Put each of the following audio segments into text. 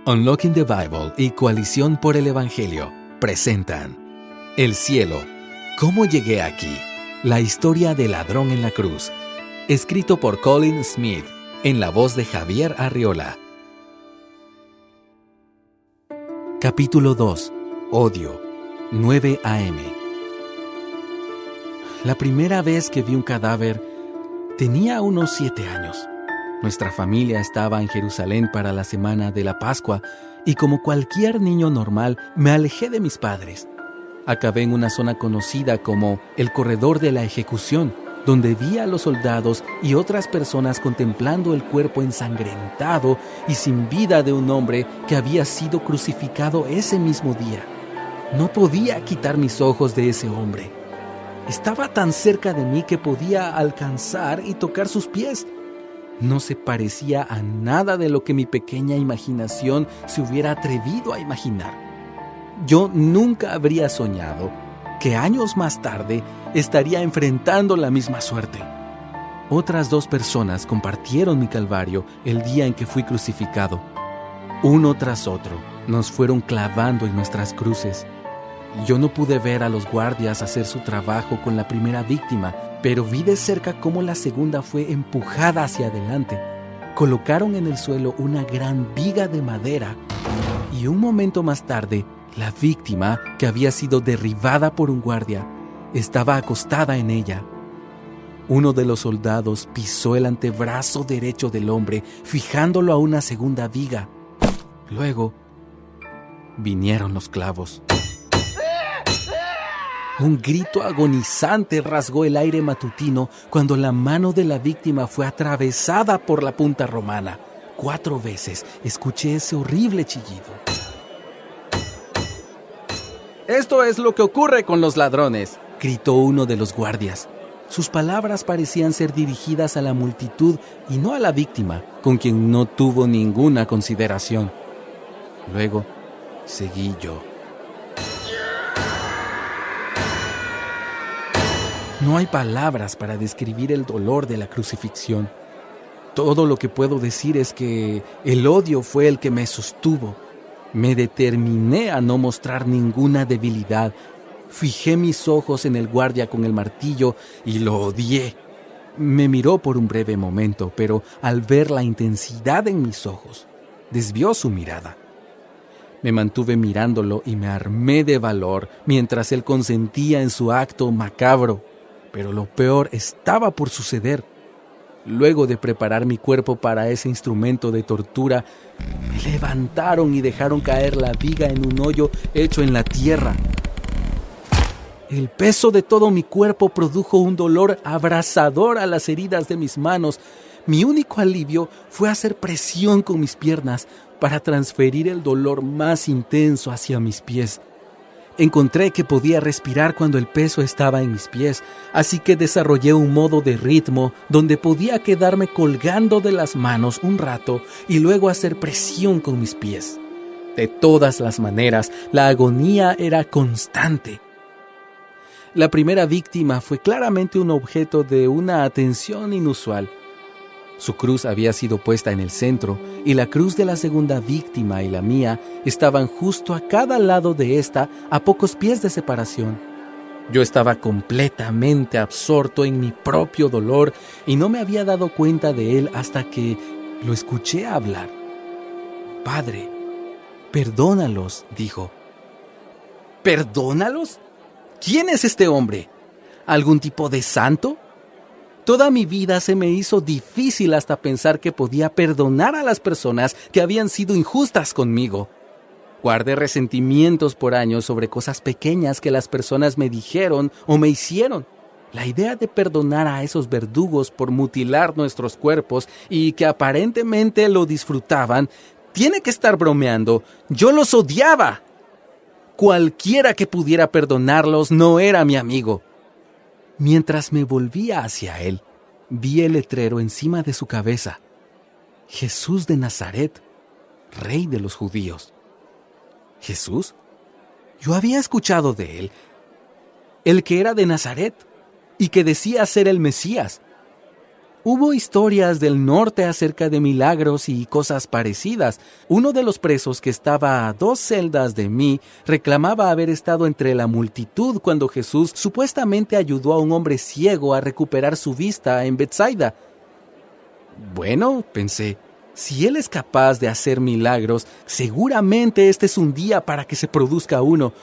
Unlocking the Bible y Coalición por el Evangelio presentan El cielo, ¿cómo llegué aquí? La historia del ladrón en la cruz. Escrito por Colin Smith, en la voz de Javier Arriola. Capítulo 2. Odio. 9 AM. La primera vez que vi un cadáver tenía unos 7 años. Nuestra familia estaba en Jerusalén para la semana de la Pascua y como cualquier niño normal me alejé de mis padres. Acabé en una zona conocida como el corredor de la ejecución, donde vi a los soldados y otras personas contemplando el cuerpo ensangrentado y sin vida de un hombre que había sido crucificado ese mismo día. No podía quitar mis ojos de ese hombre. Estaba tan cerca de mí que podía alcanzar y tocar sus pies. No se parecía a nada de lo que mi pequeña imaginación se hubiera atrevido a imaginar. Yo nunca habría soñado que años más tarde estaría enfrentando la misma suerte. Otras 2 personas compartieron mi calvario el día en que fui crucificado. Uno tras otro nos fueron clavando en nuestras cruces. Yo no pude ver a los guardias hacer su trabajo con la primera víctima, pero vi de cerca cómo la segunda fue empujada hacia adelante. Colocaron en el suelo una gran viga de madera y un momento más tarde, la víctima, que había sido derribada por un guardia, estaba acostada en ella. Uno de los soldados pisó el antebrazo derecho del hombre, fijándolo a una segunda viga. Luego, vinieron los clavos. Un grito agonizante rasgó el aire matutino cuando la mano de la víctima fue atravesada por la punta romana. 4 veces escuché ese horrible chillido. «Esto es lo que ocurre con los ladrones», gritó uno de los guardias. Sus palabras parecían ser dirigidas a la multitud y no a la víctima, con quien no tuvo ninguna consideración. Luego, seguí yo. No hay palabras para describir el dolor de la crucifixión. Todo lo que puedo decir es que el odio fue el que me sostuvo. Me determiné a no mostrar ninguna debilidad. Fijé mis ojos en el guardia con el martillo y lo odié. Me miró por un breve momento, pero al ver la intensidad en mis ojos, desvió su mirada. Me mantuve mirándolo y me armé de valor mientras él consentía en su acto macabro. Pero lo peor estaba por suceder. Luego de preparar mi cuerpo para ese instrumento de tortura, me levantaron y dejaron caer la viga en un hoyo hecho en la tierra. El peso de todo mi cuerpo produjo un dolor abrasador a las heridas de mis manos. Mi único alivio fue hacer presión con mis piernas para transferir el dolor más intenso hacia mis pies. Encontré que podía respirar cuando el peso estaba en mis pies, así que desarrollé un modo de ritmo donde podía quedarme colgando de las manos un rato y luego hacer presión con mis pies. De todas las maneras, la agonía era constante. La primera víctima fue claramente un objeto de una atención inusual. Su cruz había sido puesta en el centro y la cruz de la segunda víctima y la mía estaban justo a cada lado de esta, a pocos pies de separación. Yo estaba completamente absorto en mi propio dolor y no me había dado cuenta de él hasta que lo escuché hablar. «Padre, perdónalos», dijo. «¿Perdónalos? ¿Quién es este hombre? ¿Algún tipo de santo?» Toda mi vida se me hizo difícil hasta pensar que podía perdonar a las personas que habían sido injustas conmigo. Guardé resentimientos por años sobre cosas pequeñas que las personas me dijeron o me hicieron. La idea de perdonar a esos verdugos por mutilar nuestros cuerpos y que aparentemente lo disfrutaban, tiene que estar bromeando. Yo los odiaba. Cualquiera que pudiera perdonarlos no era mi amigo. Mientras me volvía hacia él, vi el letrero encima de su cabeza. Jesús de Nazaret, Rey de los Judíos. ¿Jesús? Yo había escuchado de él, el que era de Nazaret y que decía ser el Mesías. Hubo historias del norte acerca de milagros y cosas parecidas. Uno de los presos que estaba a 2 celdas de mí reclamaba haber estado entre la multitud cuando Jesús supuestamente ayudó a un hombre ciego a recuperar su vista en Betsaida. Bueno, pensé, si él es capaz de hacer milagros, seguramente este es un día para que se produzca uno.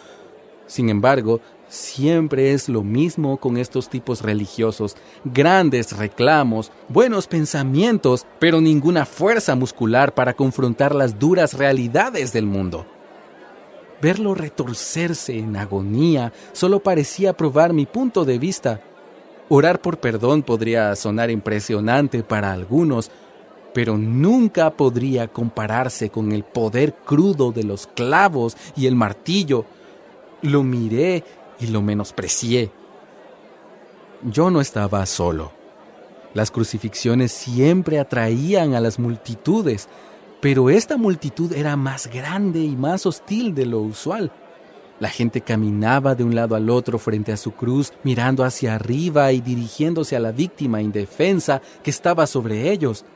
Sin embargo, siempre es lo mismo con estos tipos religiosos: grandes reclamos, buenos pensamientos, pero ninguna fuerza muscular para confrontar las duras realidades del mundo. Verlo retorcerse en agonía solo parecía probar mi punto de vista. Orar por perdón podría sonar impresionante para algunos, pero nunca podría compararse con el poder crudo de los clavos y el martillo. Lo miré y lo menosprecié. Yo no estaba solo. Las crucifixiones siempre atraían a las multitudes, pero esta multitud era más grande y más hostil de lo usual. La gente caminaba de un lado al otro frente a su cruz, mirando hacia arriba y dirigiéndose a la víctima indefensa que estaba sobre ellos.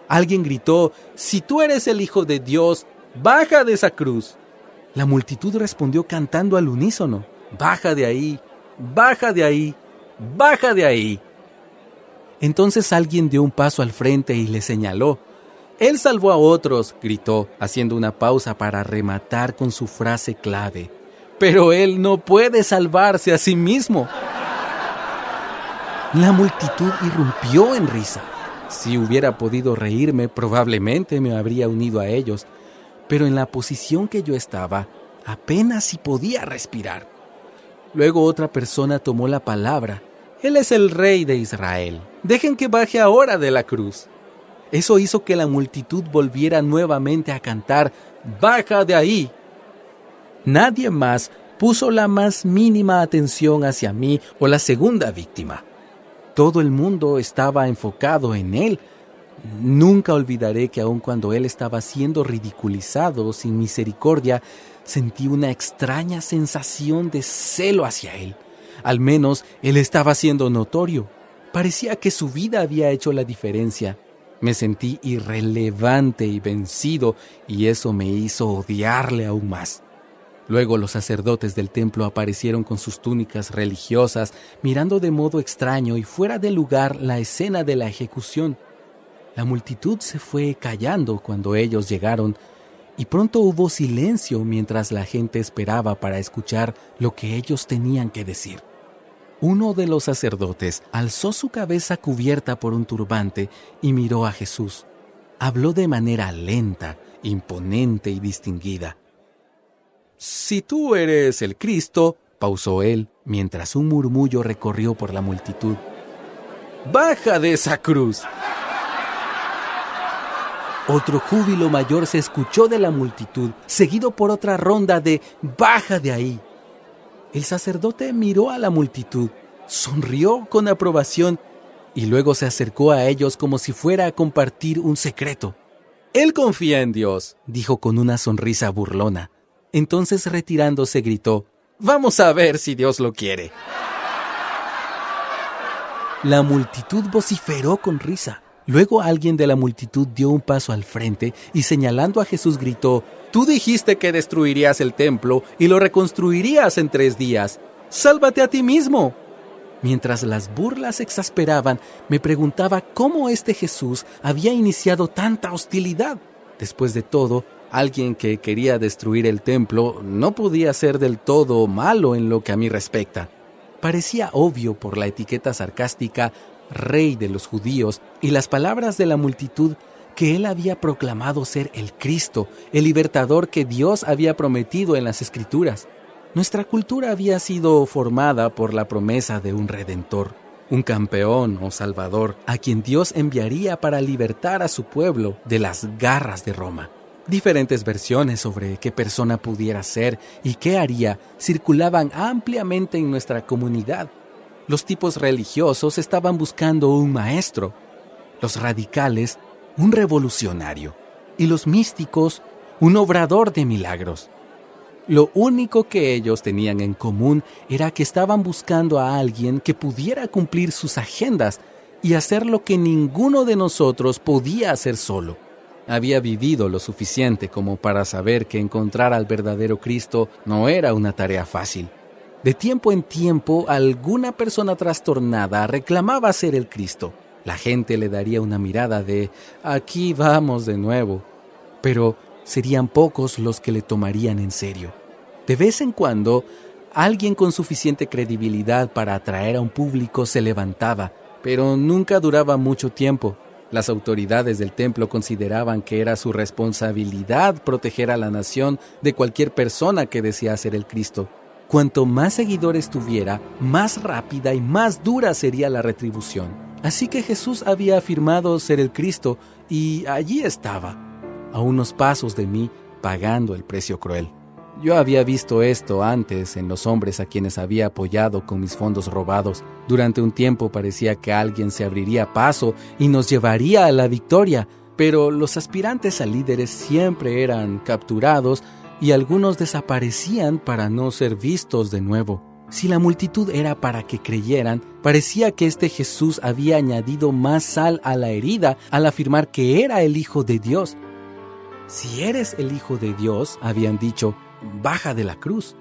Alguien gritó: «Si tú eres el Hijo de Dios, baja de esa cruz». La multitud respondió cantando al unísono: «Baja de ahí, baja de ahí, baja de ahí». Entonces alguien dio un paso al frente y le señaló. «Él salvó a otros», gritó, haciendo una pausa para rematar con su frase clave: «pero él no puede salvarse a sí mismo». La multitud irrumpió en risa. Si hubiera podido reírme, probablemente me habría unido a ellos, pero en la posición que yo estaba, apenas si podía respirar. Luego otra persona tomó la palabra. «Él es el rey de Israel. Dejen que baje ahora de la cruz». Eso hizo que la multitud volviera nuevamente a cantar: «¡Baja de ahí!». Nadie más puso la más mínima atención hacia mí o la segunda víctima. Todo el mundo estaba enfocado en él. Nunca olvidaré que aun cuando él estaba siendo ridiculizado sin misericordia, sentí una extraña sensación de celo hacia él. Al menos él estaba siendo notorio. Parecía que su vida había hecho la diferencia. Me sentí irrelevante y vencido, y eso me hizo odiarle aún más. Luego los sacerdotes del templo aparecieron con sus túnicas religiosas, mirando de modo extraño y fuera de lugar la escena de la ejecución. La multitud se fue callando cuando ellos llegaron, y pronto hubo silencio mientras la gente esperaba para escuchar lo que ellos tenían que decir. Uno de los sacerdotes alzó su cabeza cubierta por un turbante y miró a Jesús. Habló de manera lenta, imponente y distinguida. «Si tú eres el Cristo», pausó él, mientras un murmullo recorrió por la multitud, «baja de esa cruz». Otro júbilo mayor se escuchó de la multitud, seguido por otra ronda de «baja de ahí». El sacerdote miró a la multitud, sonrió con aprobación y luego se acercó a ellos como si fuera a compartir un secreto. «Él confía en Dios», dijo con una sonrisa burlona. Entonces, retirándose, gritó: «Vamos a ver si Dios lo quiere». La multitud vociferó con risa. Luego alguien de la multitud dio un paso al frente y, señalando a Jesús, gritó: «Tú dijiste que destruirías el templo y lo reconstruirías en 3 días. ¡Sálvate a ti mismo!». Mientras las burlas exasperaban, me preguntaba cómo este Jesús había iniciado tanta hostilidad. Después de todo, alguien que quería destruir el templo no podía ser del todo malo en lo que a mí respecta. Parecía obvio por la etiqueta sarcástica «Rey de los judíos» y las palabras de la multitud que él había proclamado ser el Cristo, el libertador que Dios había prometido en las Escrituras. Nuestra cultura había sido formada por la promesa de un redentor, un campeón o salvador, a quien Dios enviaría para libertar a su pueblo de las garras de Roma. Diferentes versiones sobre qué persona pudiera ser y qué haría circulaban ampliamente en nuestra comunidad. Los tipos religiosos estaban buscando un maestro, los radicales un revolucionario y los místicos un obrador de milagros. Lo único que ellos tenían en común era que estaban buscando a alguien que pudiera cumplir sus agendas y hacer lo que ninguno de nosotros podía hacer solo. Había vivido lo suficiente como para saber que encontrar al verdadero Cristo no era una tarea fácil. De tiempo en tiempo, alguna persona trastornada reclamaba ser el Cristo. La gente le daría una mirada de «aquí vamos de nuevo», pero serían pocos los que le tomarían en serio. De vez en cuando, alguien con suficiente credibilidad para atraer a un público se levantaba, pero nunca duraba mucho tiempo. Las autoridades del templo consideraban que era su responsabilidad proteger a la nación de cualquier persona que deseara ser el Cristo. Cuanto más seguidores tuviera, más rápida y más dura sería la retribución. Así que Jesús había afirmado ser el Cristo y allí estaba, a unos pasos de mí, pagando el precio cruel. Yo había visto esto antes en los hombres a quienes había apoyado con mis fondos robados. Durante un tiempo parecía que alguien se abriría paso y nos llevaría a la victoria, pero los aspirantes a líderes siempre eran capturados y algunos desaparecían para no ser vistos de nuevo. Si la multitud era para que creyeran, parecía que este Jesús había añadido más sal a la herida al afirmar que era el Hijo de Dios. Si eres el Hijo de Dios, habían dicho, baja de la cruz.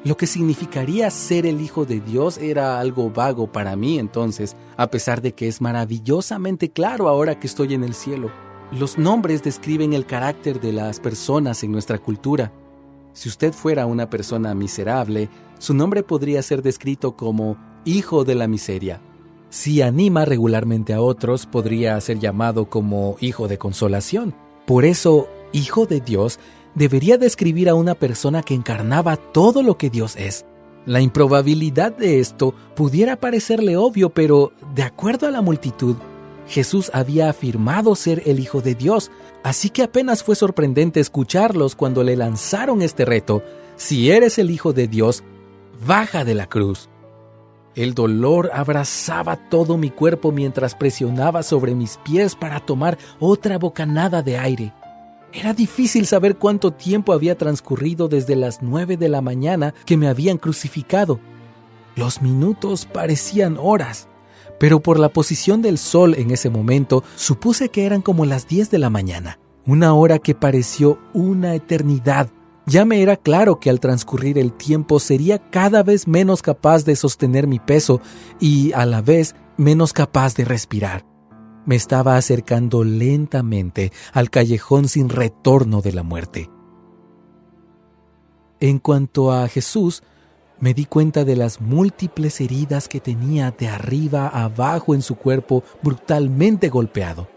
Lo que significaría ser el Hijo de Dios era algo vago para mí entonces, a pesar de que es maravillosamente claro ahora que estoy en el cielo. Los nombres describen el carácter de las personas en nuestra cultura. Si usted fuera una persona miserable, su nombre podría ser descrito como hijo de la miseria. Si anima regularmente a otros, podría ser llamado como hijo de consolación. Por eso, hijo de Dios debería describir a una persona que encarnaba todo lo que Dios es. La improbabilidad de esto pudiera parecerle obvio, pero de acuerdo a la multitud, Jesús había afirmado ser el Hijo de Dios, así que apenas fue sorprendente escucharlos cuando le lanzaron este reto: si eres el Hijo de Dios, baja de la cruz. El dolor abrazaba todo mi cuerpo mientras presionaba sobre mis pies para tomar otra bocanada de aire. Era difícil saber cuánto tiempo había transcurrido desde las 9 de la mañana que me habían crucificado. Los minutos parecían horas, pero por la posición del sol en ese momento supuse que eran como las 10 de la mañana, una hora que pareció una eternidad. Ya me era claro que al transcurrir el tiempo sería cada vez menos capaz de sostener mi peso y a la vez menos capaz de respirar. Me estaba acercando lentamente al callejón sin retorno de la muerte. En cuanto a Jesús, me di cuenta de las múltiples heridas que tenía de arriba a abajo en su cuerpo brutalmente golpeado.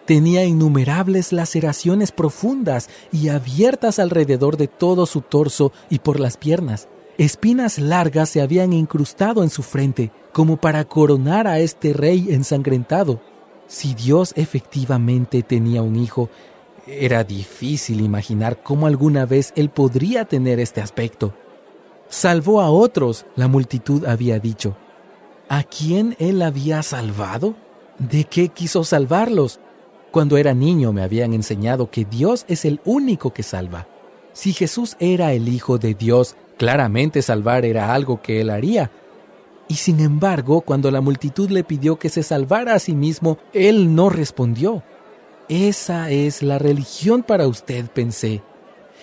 Tenía innumerables laceraciones profundas y abiertas alrededor de todo su torso y por las piernas. Espinas largas se habían incrustado en su frente, como para coronar a este rey ensangrentado. Si Dios efectivamente tenía un hijo, era difícil imaginar cómo alguna vez él podría tener este aspecto. Salvó a otros, la multitud había dicho. ¿A quién él había salvado? ¿De qué quiso salvarlos? Cuando era niño me habían enseñado que Dios es el único que salva. Si Jesús era el Hijo de Dios, claramente salvar era algo que él haría. Y sin embargo, cuando la multitud le pidió que se salvara a sí mismo, él no respondió. Esa es la religión para usted, pensé.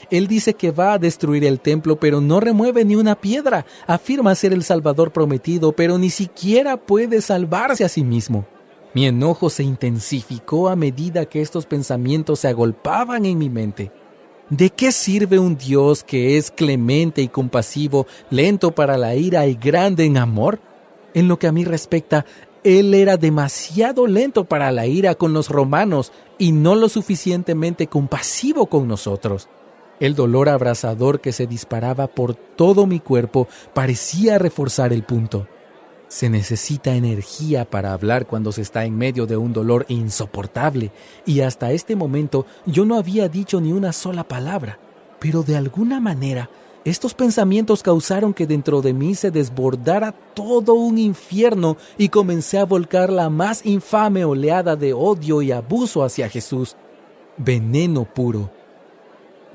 Él dice que va a destruir el templo, pero no remueve ni una piedra. Afirma ser el Salvador prometido, pero ni siquiera puede salvarse a sí mismo. Mi enojo se intensificó a medida que estos pensamientos se agolpaban en mi mente. ¿De qué sirve un Dios que es clemente y compasivo, lento para la ira y grande en amor? En lo que a mí respecta, Él era demasiado lento para la ira con los romanos y no lo suficientemente compasivo con nosotros. El dolor abrasador que se disparaba por todo mi cuerpo parecía reforzar el punto. Se necesita energía para hablar cuando se está en medio de un dolor insoportable, y hasta este momento yo no había dicho ni una sola palabra. Pero de alguna manera, estos pensamientos causaron que dentro de mí se desbordara todo un infierno y comencé a volcar la más infame oleada de odio y abuso hacia Jesús. Veneno puro.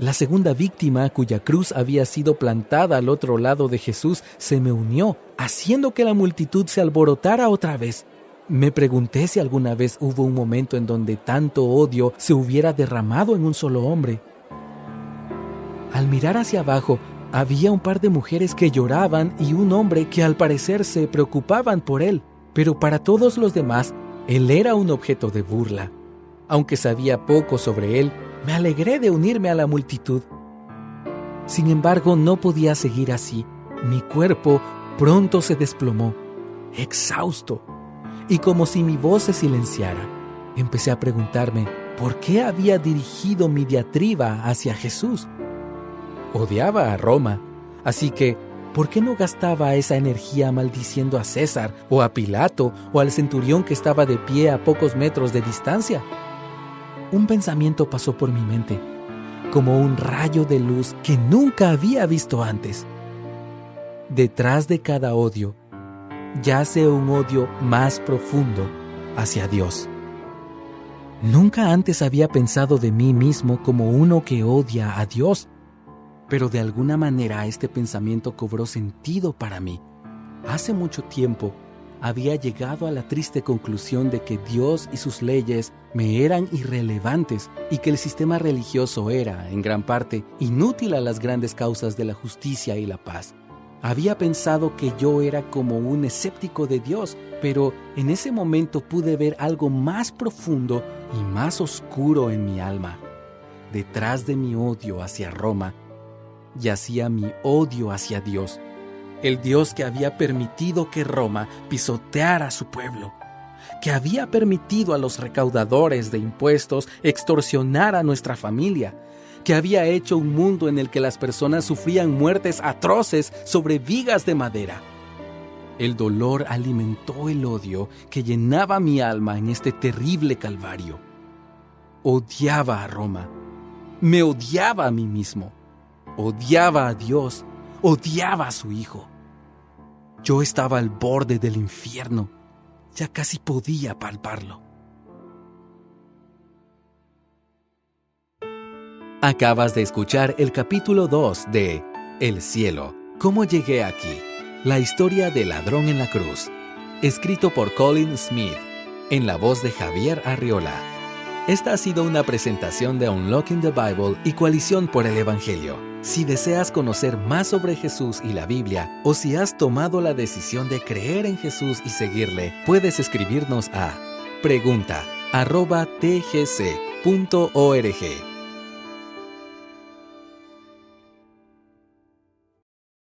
La segunda víctima, cuya cruz había sido plantada al otro lado de Jesús, se me unió, haciendo que la multitud se alborotara otra vez. Me pregunté si alguna vez hubo un momento en donde tanto odio se hubiera derramado en un solo hombre. Al mirar hacia abajo, había un par de mujeres que lloraban y un hombre que al parecer se preocupaban por él, pero para todos los demás, él era un objeto de burla. Aunque sabía poco sobre él, me alegré de unirme a la multitud. Sin embargo, no podía seguir así. Mi cuerpo pronto se desplomó, exhausto, y como si mi voz se silenciara, empecé a preguntarme por qué había dirigido mi diatriba hacia Jesús. Odiaba a Roma, así que, ¿por qué no gastaba esa energía maldiciendo a César, o a Pilato, o al centurión que estaba de pie a pocos metros de distancia? Un pensamiento pasó por mi mente, como un rayo de luz que nunca había visto antes. Detrás de cada odio, yace un odio más profundo hacia Dios. Nunca antes había pensado de mí mismo como uno que odia a Dios, pero de alguna manera este pensamiento cobró sentido para mí. Hace mucho tiempo había llegado a la triste conclusión de que Dios y sus leyes me eran irrelevantes y que el sistema religioso era, en gran parte, inútil a las grandes causas de la justicia y la paz. Había pensado que yo era como un escéptico de Dios, pero en ese momento pude ver algo más profundo y más oscuro en mi alma. Detrás de mi odio hacia Roma, yacía mi odio hacia Dios, el Dios que había permitido que Roma pisoteara a su pueblo, que había permitido a los recaudadores de impuestos extorsionar a nuestra familia, que había hecho un mundo en el que las personas sufrían muertes atroces sobre vigas de madera. El dolor alimentó el odio que llenaba mi alma en este terrible calvario. Odiaba a Roma, me odiaba a mí mismo, odiaba a Dios, odiaba a su Hijo. Yo estaba al borde del infierno, ya casi podía palparlo. Acabas de escuchar el capítulo 2 de El cielo, ¿cómo llegué aquí? La historia del ladrón en la cruz, escrito por Colin Smith, en la voz de Javier Arriola. Esta ha sido una presentación de Unlocking the Bible y Coalición por el Evangelio. Si deseas conocer más sobre Jesús y la Biblia, o si has tomado la decisión de creer en Jesús y seguirle, puedes escribirnos a pregunta@tgc.org.